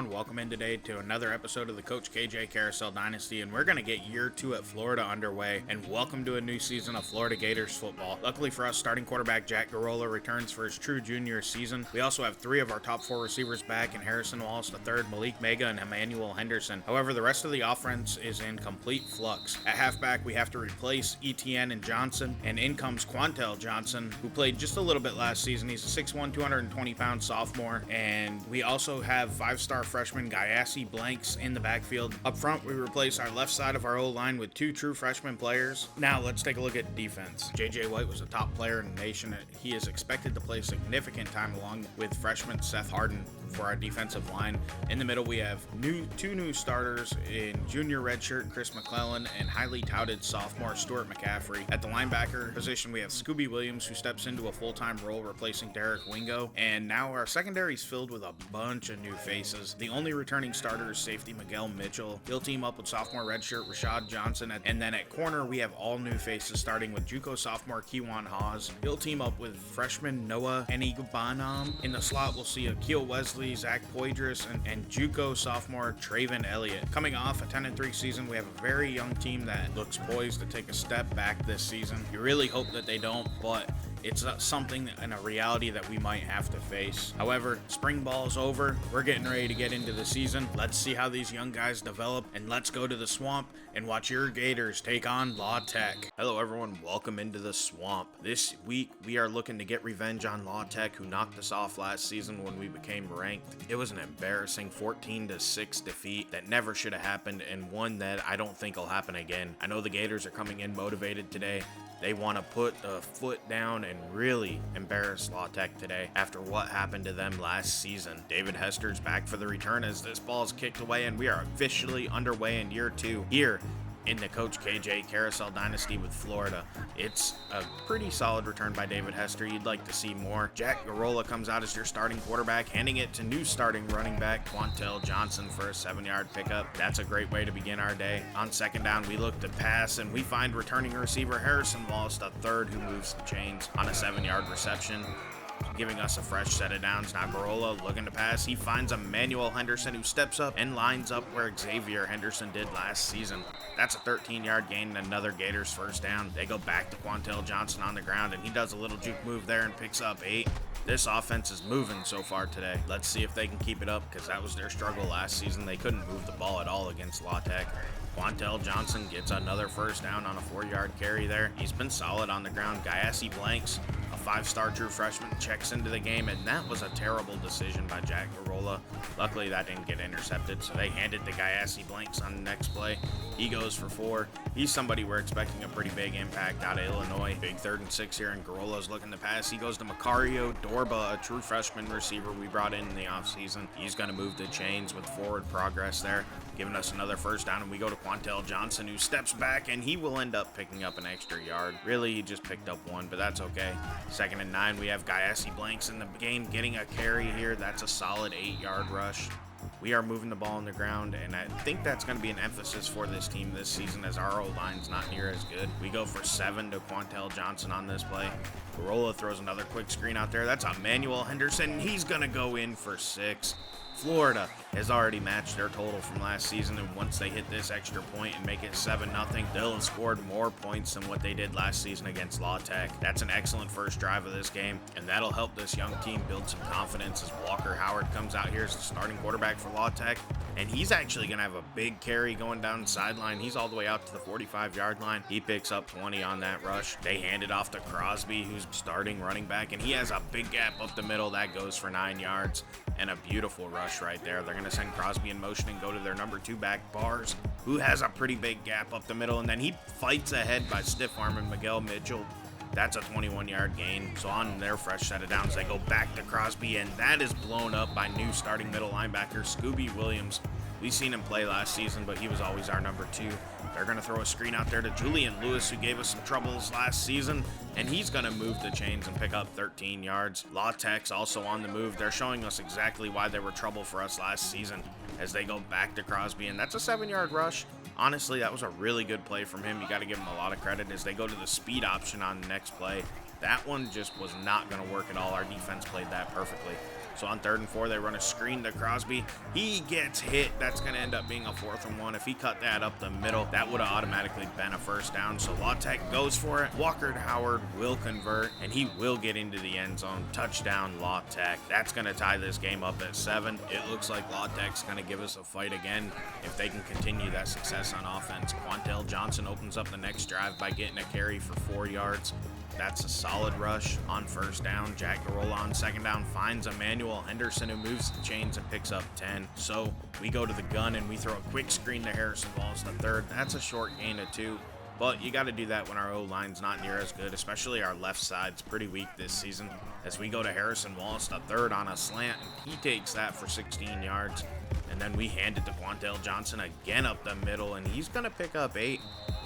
everyone, welcome in today to another episode of the Coach KJ Carousel Dynasty, and we're going to get year 2 at Florida underway, and welcome to a new season of Florida Gators football. Luckily for us, starting quarterback Jack Garola returns for his true junior season. We also have 3 of our top 4 receivers back in Harrison Wallace III, Malik Mega, and Emmanuel Henderson. However, the rest of the offense is in complete flux. At halfback, we have to replace Etienne and Johnson, and in comes Quantel Johnson, who played just a little bit last season. He's a 6'1", 220-pound sophomore, and we also have 5-star freshman Gayassi Blanks in the backfield. Up front, we replace our left side of our O-line with 2 true freshman players. Now, let's take a look at defense. J.J. White was a top player in the nation. He is expected to play significant time along with freshman Seth Harden for our defensive line. In the middle, we have 2 new starters in junior redshirt Chris McClellan and highly touted sophomore Stuart McCaffrey. At the linebacker position, we have Scooby Williams, who steps into a full-time role replacing Derek Wingo. And now our secondary is filled with a bunch of new faces. The only returning starter is safety Miguel Mitchell. He'll team up with sophomore redshirt Rashad Johnson. And then at corner, we have all new faces, starting with JUCO sophomore Kewan Hawes. He'll team up with freshman Noah Enigbanam. In the slot, we'll see Akil Wesley, Zach Poydras, and JUCO sophomore Traven Elliott. Coming off a 10-3 season, we have a very young team that looks poised to take a step back this season. You really hope that they don't, but it's something and a reality that we might have to face. However, spring ball is over. We're getting ready to get into the season. Let's see how these young guys develop, and let's go to the swamp and watch your Gators take on La Tech. Hello everyone, welcome into the swamp. This week, we are looking to get revenge on La Tech, who knocked us off last season when we became ranked. It was an embarrassing 14-6 defeat that never should have happened, and one that I don't think will happen again. I know the Gators are coming in motivated today. They want to put the foot down and really embarrass La Tech today after what happened to them last season. David Hester's back for the return as this ball is kicked away, and we are officially underway in year 2 here in the Coach KJ Carousel Dynasty with Florida. It's a pretty solid return by David Hester. You'd like to see more. Jack Garola comes out as your starting quarterback, handing it to new starting running back Quantel Johnson for a 7-yard pickup. That's a great way to begin our day. On second down, we look to pass, and we find returning receiver Harrison Wallace III, who moves the chains on a 7-yard reception, giving us a fresh set of downs. Now Garola looking to pass. He finds Emmanuel Henderson, who steps up and lines up where Xavier Henderson did last season. That's a 13-yard gain and another Gators first down. They go back to Quantel Johnson on the ground, and he does a little juke move there and picks up 8. This offense is moving so far today. Let's see if they can keep it up, because that was their struggle last season. They couldn't move the ball at all against La Tech. Quantel Johnson gets another first down on a 4-yard carry there. He's been solid on the ground. Gayassi Blanks, a 5-star true freshman, checks into the game, and that was a terrible decision by Jack Garola. Luckily, that didn't get intercepted, so they handed to Gayassi Blanks on the next play. He goes for 4. He's somebody we're expecting a pretty big impact out of Illinois. Big 3rd and 6 here, and Garola's looking to pass. He goes to Macario Dorba, a true freshman receiver we brought in the offseason. He's going to move the chains with forward progress there, giving us another first down, and we go to Quantel Johnson, who steps back, and he will end up picking up an extra yard. Really, he just picked up 1, but that's okay. 2nd and 9, we have Gayassi Blanks in the game getting a carry here. That's a solid 8-yard rush. We are moving the ball on the ground, and I think that's going to be an emphasis for this team this season, as our O-line's not near as good. We go for 7 to Quantel Johnson on this play. Garola throws another quick screen out there. That's Emmanuel Henderson. He's going to go in for 6. Florida has already matched their total from last season, and once they hit this extra point and make it 7-0, they'll have scored more points than what they did last season against La Tech. That's an excellent first drive of this game, and that'll help this young team build some confidence as Walker Howard comes out here as the starting quarterback for La Tech, and he's actually going to have a big carry going down the sideline. He's all the way out to the 45-yard line. He picks up 20 on that rush. They hand it off to Crosby, who's starting running back, and he has a big gap up the middle. That goes for 9 yards. And a beautiful rush right there. They're going to send Crosby in motion and go to their number 2 back, Bars, who has a pretty big gap up the middle, and then he fights ahead by stiff arming Miguel Mitchell. That's a 21-yard gain. So on their fresh set of downs, they go back to Crosby, and that is blown up by new starting middle linebacker Scooby Williams. We've seen him play last season, but he was always our number 2. They're going to throw a screen out there to Julian Lewis, who gave us some troubles last season, and he's going to move the chains and pick up 13 yards. La Tech's also on the move. They're showing us exactly why they were trouble for us last season as they go back to Crosby, and that's a 7-yard rush. Honestly, that was a really good play from him. You got to give him a lot of credit as they go to the speed option on the next play. That one just was not going to work at all. Our defense played that perfectly. So on 3rd and 4, they run a screen to Crosby. He gets hit. That's going to end up being a 4th and 1. If he cut that up the middle, that would have automatically been a first down. So La Tech goes for it. Walker Howard will convert, and he will get into the end zone. Touchdown, La Tech. That's going to tie this game up at 7. It looks like La Tech's going to give us a fight again if they can continue that success on offense. Quantel Johnson opens up the next drive by getting a carry for 4 yards. That's a solid rush. On 1st down, Jack Garola on 2nd down finds Emmanuel Henderson, who moves the chains and picks up 10. So we go to the gun and we throw a quick screen to Harrison Walls the 3rd. That's a short gain of 2. But you got to do that when our O-line's not near as good, especially our left side's pretty weak this season. As we go to Harrison Wallace, the 3rd on a slant, and he takes that for 16 yards. And then we hand it to Quantel Johnson again up the middle, and he's going to pick up 8.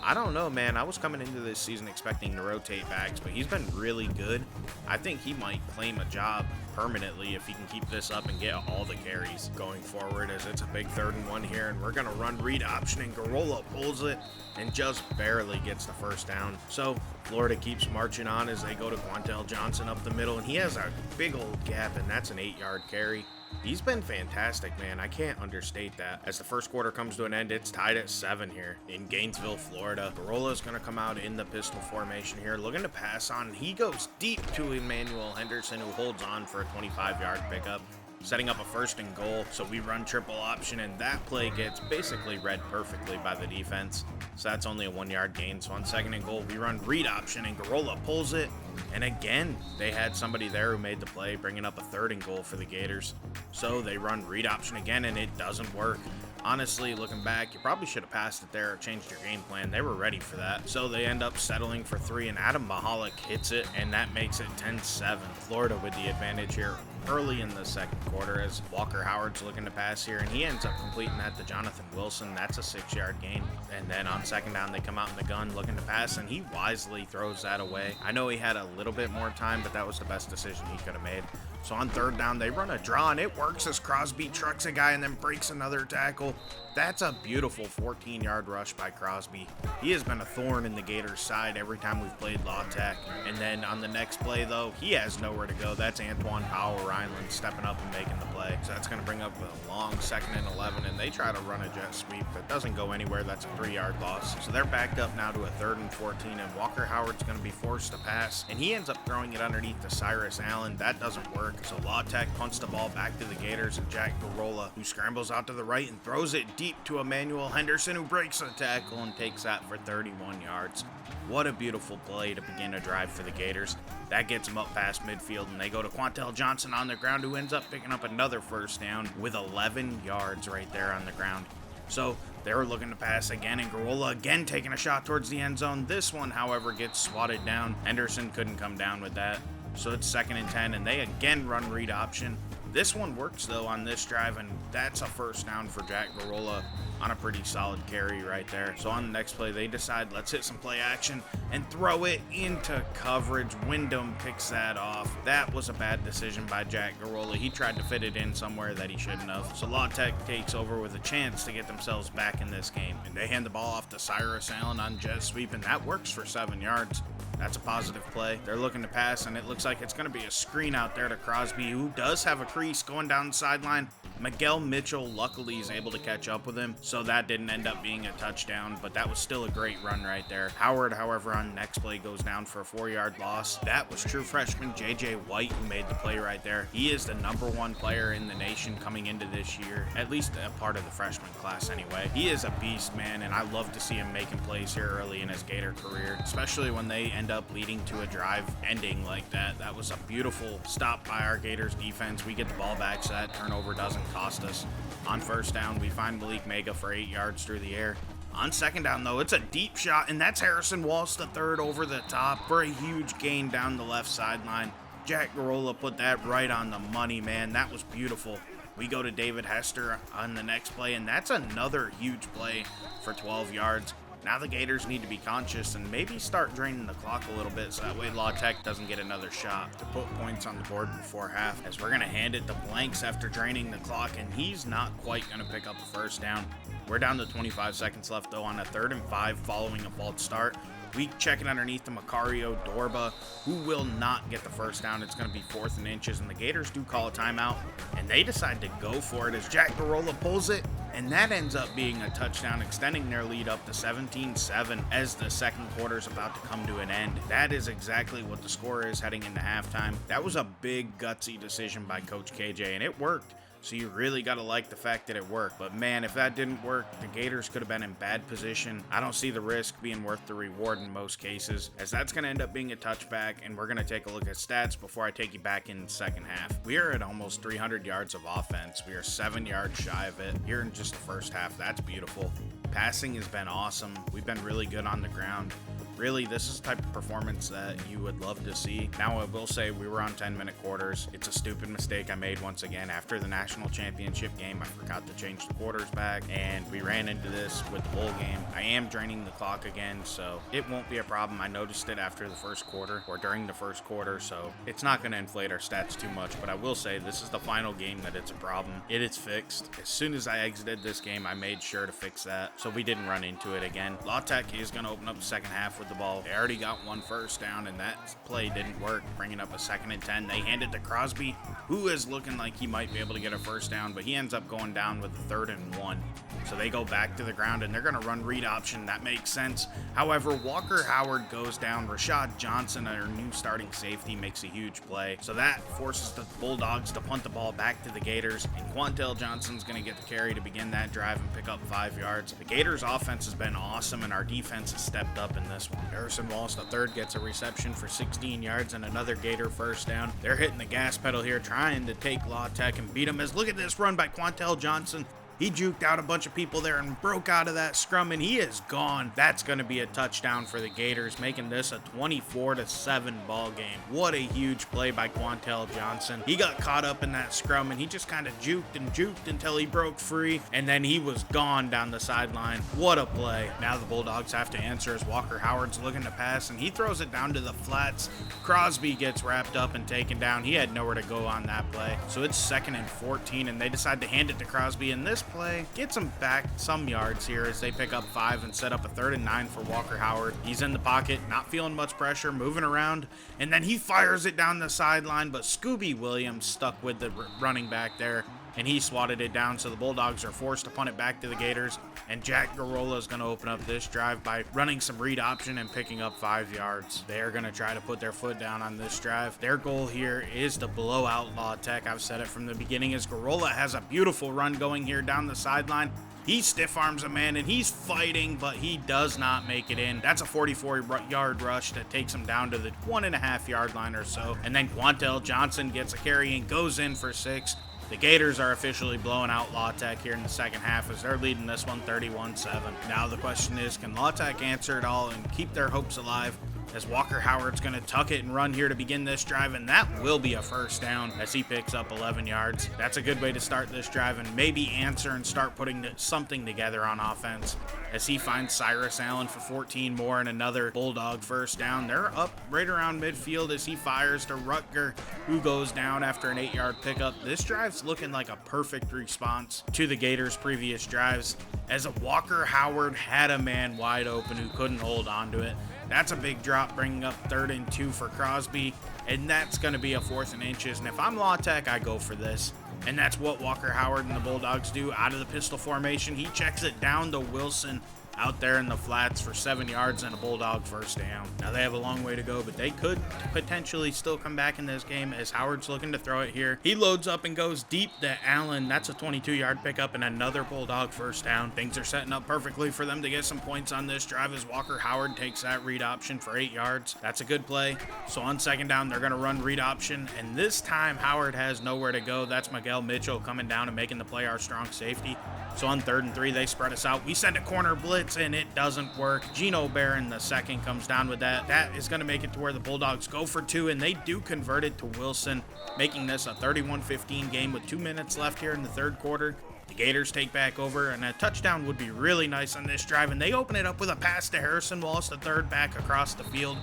I don't know, man. I was coming into this season expecting to rotate backs, but he's been really good. I think he might claim a job permanently if he can keep this up and get all the carries going forward, as it's a big 3rd and 1 here, and we're going to run read option, and Garola pulls it and just barely gets the first down. So Florida keeps marching on as they go to Quantel Johnson up the middle, and he has a big old gap, and that's an 8-yard carry. He's been fantastic, man. I can't understate that. As the first quarter comes to an end, it's tied at 7 here in Gainesville, Florida. Garola's going to come out in the pistol formation here, looking to pass on. He goes deep to Emmanuel Henderson, who holds on for a 25-yard pickup, setting up a 1st and goal. So we run triple option, and that play gets basically read perfectly by the defense. So that's only a 1-yard gain. So on 2nd and goal, we run read option, and Garola pulls it. And again, they had somebody there who made the play, bringing up a 3rd and goal for the Gators. So they run read option again, and it doesn't work. Honestly, looking back, you probably should have passed it there or changed your game plan. They were ready for that. So they end up settling for 3, and Adam Mahalik hits it, and that makes it 10-7. Florida with the advantage here early in the 2nd quarter, as Walker Howard's looking to pass here, and he ends up completing that to Jonathan Wilson. That's a 6-yard gain. And then on 2nd down, they come out in the gun looking to pass, and he wisely throws that away. I know he had a little bit more time, but that was the best decision he could have made. So on 3rd down, they run a draw, and it works as Crosby trucks a guy and then breaks another tackle. That's a beautiful 14-yard rush by Crosby. He has been a thorn in the Gators' side every time we've played La Tech. And then on the next play, though, he has nowhere to go. That's Antoine Powell-Ryland stepping up and making the play. So that's going to bring up a long 2nd and 11, and they try to run a jet sweep. That doesn't go anywhere. That's a 3-yard loss. So they're backed up now to a 3rd and 14, and Walker Howard's going to be forced to pass, and he ends up throwing it underneath to Cyrus Allen. That doesn't work. So La Tech punts the ball back to the Gators, and Jack Garola, who scrambles out to the right and throws it deep to Emmanuel Henderson, who breaks a tackle and takes that for 31 yards. What a beautiful play to begin a drive for the Gators. That gets them up past midfield, and they go to Quantel Johnson on the ground, who ends up picking up another 1st down with 11 yards right there on the ground. So they were looking to pass again, and Garola again taking a shot towards the end zone. This one, however, gets swatted down. Henderson couldn't come down with that. So it's 2nd and 10, and they again run read option. This one works, though, on this drive, and that's a 1st down for Jack Garola on a pretty solid carry right there. So on the next play, they decide, let's hit some play action and throw it into coverage. Wyndham picks that off. That was a bad decision by Jack Garola. He tried to fit it in somewhere that he shouldn't have. So La Tech takes over with a chance to get themselves back in this game, and they hand the ball off to Cyrus Allen on jet sweep, and that works for 7 yards. That's a positive play. They're looking to pass, and it looks like it's going to be a screen out there to Crosby, who does have a crease going down the sideline. Miguel Mitchell luckily is able to catch up with him, so that didn't end up being a touchdown, but that was still a great run right there. Howard, however, on next play goes down for a 4-yard loss. That was true freshman J.J. White who made the play right there. He is the #1 player in the nation coming into this year, at least a part of the freshman class anyway. He is a beast, man, and I love to see him making plays here early in his Gator career, especially when they end up leading to a drive ending like that. That was a beautiful stop by our Gators defense. We get the ball back, so that turnover doesn't cost us. On 1st down, we find Malik Mega for 8 yards through the air. On 2nd down, though, it's a deep shot, and that's Harrison Walsh III over the top for a huge gain down the left sideline. Jack Garola put that right on the money, man. That was beautiful. We go to David Hester on the next play, and that's another huge play for 12 yards. Now the Gators need to be conscious and maybe start draining the clock a little bit so that way La Tech doesn't get another shot to put points on the board before half, as we're going to hand it to Blanks after draining the clock, and he's not quite going to pick up a 1st down. We're down to 25 seconds left, though, on a 3rd and 5 following a false start. We check it underneath to Macario Dorba, who will not get the first down. It's going to be 4th and inches, and the Gators do call a timeout, and they decide to go for it as Jack Garola pulls it, and that ends up being a touchdown, extending their lead up to 17-7 as the second quarter is about to come to an end. That is exactly what the score is heading into halftime. That was a big, gutsy decision by Coach KJ, and it worked. So you really got to like the fact that it worked. But man, if that didn't work, the Gators could have been in bad position. I don't see the risk being worth the reward in most cases, as that's going to end up being a touchback, and we're going to take a look at stats before I take you back in the second half. We are at almost 300 yards of offense. We are 7 yards shy of it here in just the first half. That's beautiful. Passing has been awesome. We've been really good on the ground. Really, this is the type of performance that you would love to see. Now, I will say we were on 10-minute quarters. It's a stupid mistake I made once again. After the national championship game, I forgot to change the quarters back, and we ran into this with the bowl game. I am draining the clock again, so it won't be a problem. I noticed it after the first quarter, or during the first quarter, so it's not going to inflate our stats too much, but I will say this is the final game that it's a problem. It is fixed. As soon as I exited this game, I made sure to fix that, so we didn't run into it again. La Tech is going to open up the second half with the ball. They already got one first down, and that play didn't work, bringing up a 2nd and 10. They hand it to Crosby, who is looking like he might be able to get a first down, but he ends up going down with a 3rd and 1. So they go back to the ground, and they're going to run read option. That makes sense. However, Walker Howard goes down. Rashad Johnson, our new starting safety, makes a huge play. So that forces the Bulldogs to punt the ball back to the Gators, and Quantel Johnson's going to get the carry to begin that drive and pick up 5 yards. The Gators' offense has been awesome, and our defense has stepped up in this one. Harrison Wallace III gets a reception for 16 yards and another Gator first down. They're hitting the gas pedal here, trying to take La Tech and beat them. As look at this run by Quantel Johnson. He juked out a bunch of people there and broke out of that scrum, and he is gone. That's going to be a touchdown for the Gators, making this a 24-7 ball game. What a huge play by Quantel Johnson. He got caught up in that scrum, and he just kind of juked until he broke free, and then he was gone down the sideline. What a play. Now the Bulldogs have to answer as Walker Howard's looking to pass, and he throws it down to the flats. Crosby gets wrapped up and taken down. He had nowhere to go on that play. So it's 2nd and 14, and they decide to hand it to Crosby, and this play gets them back some yards here as they pick up 5 and set up a 3rd and 9 for Walker Howard. He's in the pocket, not feeling much pressure, moving around, and then he fires it down the sideline, but Scooby Williams stuck with the running back there, and he swatted it down, so the Bulldogs are forced to punt it back to the Gators, and Jack Garola is going to open up this drive by running some read option and picking up 5 yards. They're going to try to put their foot down on this drive. Their goal here is to blow out La Tech. I've said it from the beginning, as Garola has a beautiful run going here down the sideline. He stiff arms a man, and he's fighting, but he does not make it in. That's a 44-yard rush that takes him down to the 1.5-yard line or so, and then Quantel Johnson gets a carry and goes in for 6. The Gators are officially blowing out La Tech here in the second half as they're leading this one 31-7. Now the question is, can La Tech answer it all and keep their hopes alive? As Walker Howard's going to tuck it and run here to begin this drive, and that will be a first down as he picks up 11 yards. That's a good way to start this drive and maybe answer and start putting something together on offense as he finds Cyrus Allen for 14 more and another Bulldog first down. They're up right around midfield as he fires to Rutger, who goes down after an 8-yard pickup. This drive's looking like a perfect response to the Gators' previous drives, as Walker Howard had a man wide open who couldn't hold on to it. That's a big drop, bringing up 3rd and 2 for Crosby, and that's going to be a 4th and inches. And if I'm La Tech, I go for this. And that's what Walker Howard and the Bulldogs do out of the pistol formation. He checks it down to Wilson out there in the flats for 7 yards and a Bulldog first down. Now they have a long way to go, but they could potentially still come back in this game as Howard's looking to throw it here. He loads up and goes deep to Allen. That's a 22-yard pickup and another Bulldog first down. Things are setting up perfectly for them to get some points on this drive as Walker Howard takes that read option for 8 yards. That's a good play. So on second down, they're going to run read option, and this time Howard has nowhere to go. That's Miguel Mitchell coming down and making the play our strong safety. So on 3rd and 3, they spread us out. We send a corner blitz, and it doesn't work. Gino Barron, the second, comes down with that. That is going to make it to where the Bulldogs go for 2, and they do convert it to Wilson, making this a 31-15 game with 2 minutes left here in the third quarter. The Gators take back over, and a touchdown would be really nice on this drive, and they open it up with a pass to Harrison Wallace, the third back across the field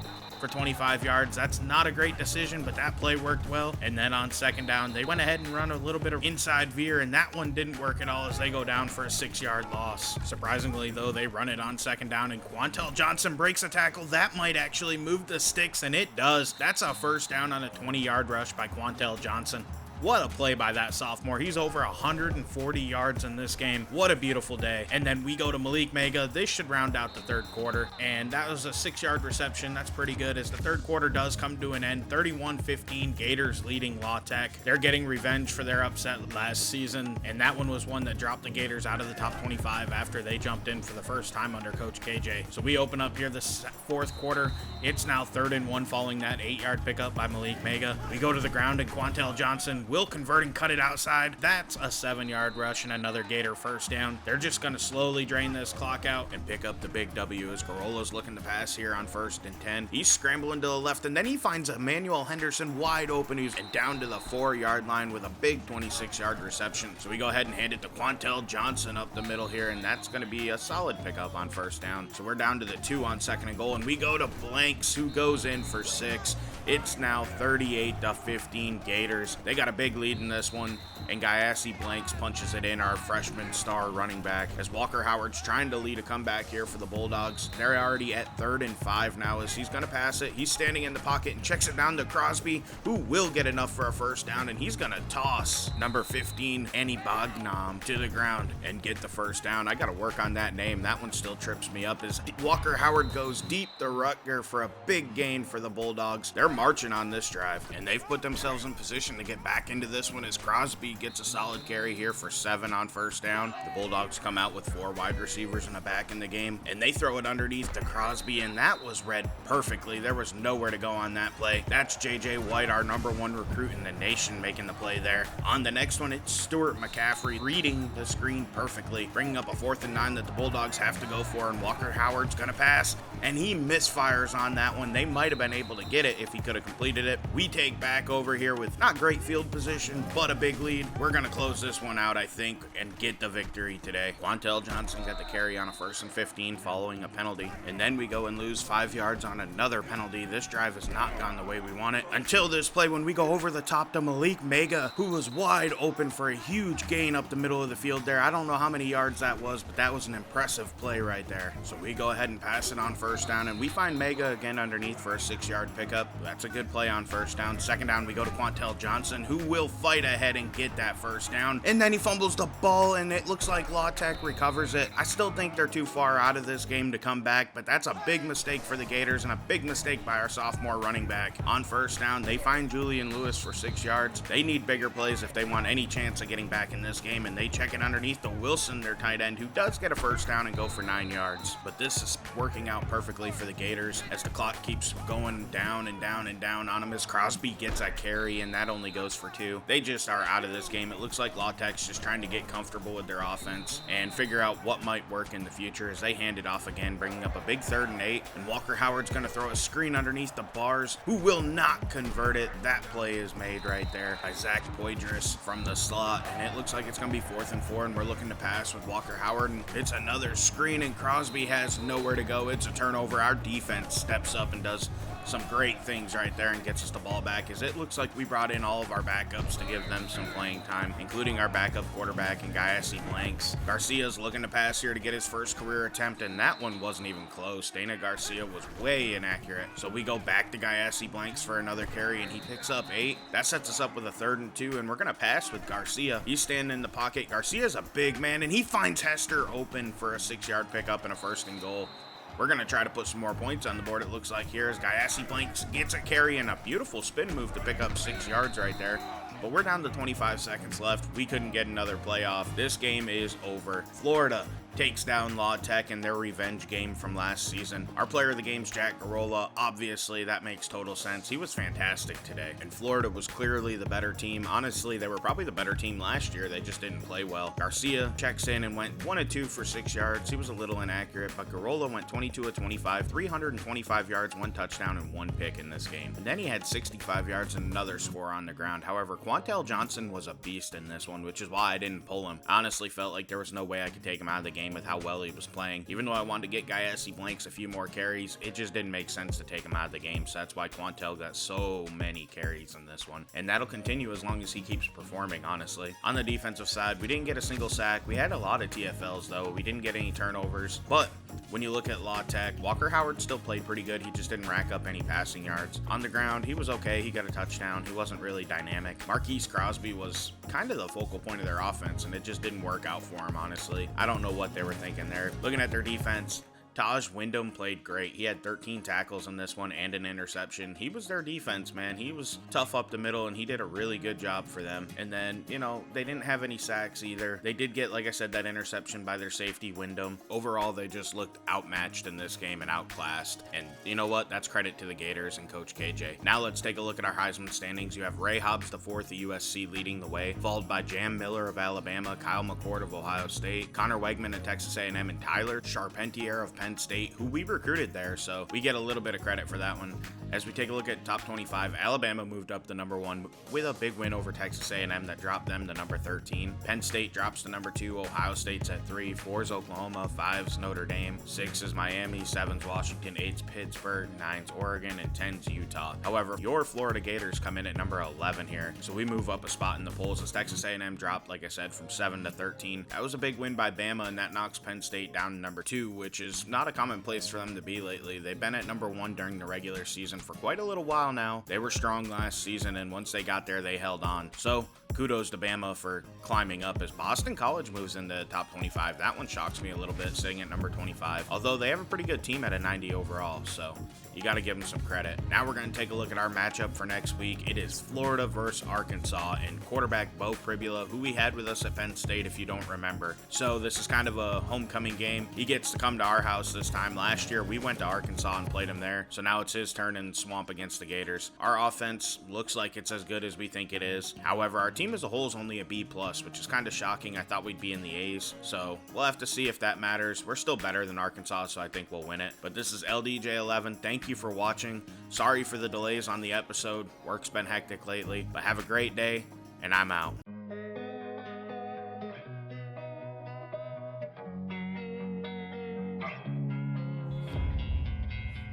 for 25 yards. That's not a great decision, but that play worked well. And then on second down, they went ahead and run a little bit of inside veer, and that one didn't work at all as they go down for a 6-yard loss. Surprisingly, though, they run it on second down, and Quantel Johnson breaks a tackle. That might actually move the sticks, and it does. That's a first down on a 20-yard rush by Quantel Johnson. What a play by that sophomore. He's over 140 yards in this game. What a beautiful day. And then we go to Malik Mega. This should round out the third quarter. And that was a 6-yard reception. That's pretty good as the third quarter does come to an end. 31-15, Gators leading La Tech. They're getting revenge for their upset last season. And that one was one that dropped the Gators out of the top 25 after they jumped in for the first time under Coach KJ. So we open up here this fourth quarter. It's now 3rd and 1 following that 8-yard pickup by Malik Mega. We go to the ground and Quantel Johnson will convert and cut it outside. That's a 7-yard rush and another Gator first down. They're just going to slowly drain this clock out and pick up the big W as Garola's looking to pass here on 1st and 10. He's scrambling to the left, and then he finds Emmanuel Henderson wide open. He's down to the 4-yard line with a big 26-yard reception. So we go ahead and hand it to Quantel Johnson up the middle here, and that's going to be a solid pickup on first down. So we're down to the 2 on 2nd and goal, and we go to Blanks, who goes in for 6. It's now 38-15 Gators. They got a big lead in this one, and Gayassi Blanks punches it in, our freshman star running back, as Walker Howard's trying to lead a comeback here for the Bulldogs. They're already at 3rd and 5 now as he's going to pass it. He's standing in the pocket and checks it down to Crosby, who will get enough for a first down, and he's going to toss number 15, Annie Bagnam, to the ground and get the first down. I got to work on that name. That one still trips me up as Walker Howard goes deep to Rutger for a big gain for the Bulldogs. They're marching on this drive, and they've put themselves in position to get back into this one as Crosby gets a solid carry here for 7 on first down. The Bulldogs come out with 4 wide receivers and a back in the game, and they throw it underneath to Crosby, and that was read perfectly. There was nowhere to go on that play. That's JJ White, our number 1 recruit in the nation, making the play there. On the next one, it's Stuart McCaffrey reading the screen perfectly, bringing up a 4th and 9 that the Bulldogs have to go for, and Walker Howard's gonna pass, and he misfires on that one. They might have been able to get it if he could have completed it. We take back over here with not great field position, but a big lead. We're going to close this one out, I think, and get the victory today. Quantel Johnson got the carry on a 1st and 15 following a penalty, and then we go and lose 5 yards on another penalty. This drive has not gone the way we want it until this play when we go over the top to Malik Mega, who was wide open for a huge gain up the middle of the field there. I don't know how many yards that was, but that was an impressive play right there. So we go ahead and pass it on first down, and we find Mega again underneath for a 6-yard pickup. That's a good play on first down. Second down, we go to Quantel Johnson, who will fight ahead and get that first down. And then he fumbles the ball, and it looks like La Tech recovers it. I still think they're too far out of this game to come back, but that's a big mistake for the Gators and a big mistake by our sophomore running back. On first down, they find Julian Lewis for 6 yards. They need bigger plays if they want any chance of getting back in this game, and they check it underneath to Wilson, their tight end, who does get a first down and go for 9 yards. But this is working out perfectly for the Gators as the clock keeps going down and down and down on him as Crosby gets a carry, and that only goes for 2. They just are out of this game. It looks like La Tech's just trying to get comfortable with their offense and figure out what might work in the future as they hand it off again, bringing up a big 3rd and 8, and Walker Howard's going to throw a screen underneath the bars, who will not convert it. That play is made right there by Zach Poydras from the slot, and it looks like it's going to be 4th and 4, and we're looking to pass with Walker Howard, and it's another screen, and Crosby has nowhere to go. It's a turnover. Our defense steps up and does some great things right there and gets us the ball back, as it looks like we brought in all of our backups to give them some playing time, including our backup quarterback and Gayassi Blanks. Garcia's looking to pass here to get his first career attempt, and that one wasn't even close. Dana Garcia was way inaccurate. So we go back to Gayassi Blanks for another carry, and he picks up 8. That sets us up with a 3rd and 2, and we're going to pass with Garcia. He's standing in the pocket. Garcia's a big man, and he finds Hester open for a 6-yard pickup and a 1st and goal. We're going to try to put some more points on the board, it looks like here, as Gayassi Blanks gets a carry and a beautiful spin move to pick up 6 yards right there. But we're down to 25 seconds left. We couldn't get another play off. This game is over. Florida takes down La Tech in their revenge game from last season. Our player of the game's Jack Garola. Obviously, that makes total sense. He was fantastic today, and Florida was clearly the better team. Honestly, they were probably the better team last year. They just didn't play well. Garcia checks in and went 1 of 2 for 6 yards. He was a little inaccurate, but Garola went 22 of 25, 325 yards, 1 touchdown, and 1 pick in this game. And then he had 65 yards and another score on the ground. However, Quantel Johnson was a beast in this one, which is why I didn't pull him. I honestly felt like there was no way I could take him out of the game. game with how well he was playing. Even though I wanted to get Guyesi Blanks a few more carries, it just didn't make sense to take him out of the game, so that's why Quantel got so many carries in this one. And that'll continue as long as he keeps performing, honestly. On the defensive side, we didn't get a single sack. We had a lot of TFLs, though. We didn't get any turnovers. But when you look at Law Tech, Walker Howard still played pretty good. He just didn't rack up any passing yards. On the ground, he was okay. He got a touchdown. He wasn't really dynamic. Marquise Crosby was kind of the focal point of their offense, and it just didn't work out for him, honestly. I don't know what they were thinking there. Looking at their defense, Taj Wyndham played great. He had 13 tackles in this one and an interception. He was their defense, man. He was tough up the middle, and he did a really good job for them. And then, they didn't have any sacks either. They did get, like I said, that interception by their safety, Wyndham. Overall, they just looked outmatched in this game and outclassed. And you know what? That's credit to the Gators and Coach KJ. Now let's take a look at our Heisman standings. You have Ray Hobbs IV of USC leading the way, followed by Jam Miller of Alabama, Kyle McCord of Ohio State, Connor Wegman of Texas A&M, and Tyler Charpentier of Penn State, who we recruited there, so we get a little bit of credit for that one. As we take a look at top 25, Alabama moved up to number 1 with a big win over Texas A&M that dropped them to number 13. Penn State drops to number 2, Ohio State's at 3, 4 is Oklahoma, 5's Notre Dame, 6 is Miami, 7's Washington, 8's Pittsburgh, 9's Oregon, and 10's Utah. However, your Florida Gators come in at number 11 here, so we move up a spot in the polls as Texas A&M dropped, like I said, from 7 to 13. That was a big win by Bama, and that knocks Penn State down to number 2, which is not a common place for them to be lately. They've been at number 1 during the regular season for quite a little while now. They were strong last season, and once they got there, they held on. So kudos to Bama for climbing up as Boston College moves into top 25. That one shocks me a little bit, sitting at number 25, although they have a pretty good team at a 90 overall, so you got to give them some credit. Now we're going to take a look at our matchup for next week. It is Florida versus Arkansas, and quarterback Bo Pribula, who we had with us at Penn State if you don't remember. So this is kind of a homecoming game. He gets to come to our house this time. Last year we went to Arkansas and played him there, so now it's his turn in Swamp against the Gators. Our offense looks like it's as good as we think it is. However, our team as a whole is only a B+, which is kind of shocking. I thought we'd be in the A's, so we'll have to see if that matters. We're still better than Arkansas, so I think we'll win it. But this is LDJ11. Thank you for watching. Sorry for the delays on the episode. Work's been hectic lately, but have a great day, and I'm out.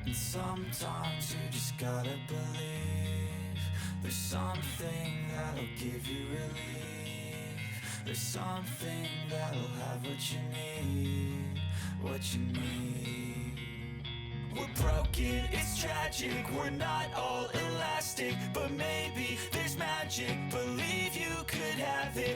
And sometimes you just gotta believe there's something that'll give you relief. There's something that'll have what you need, what you need. We're broken, it's tragic, we're not all elastic, but maybe there's magic, believe you could have it.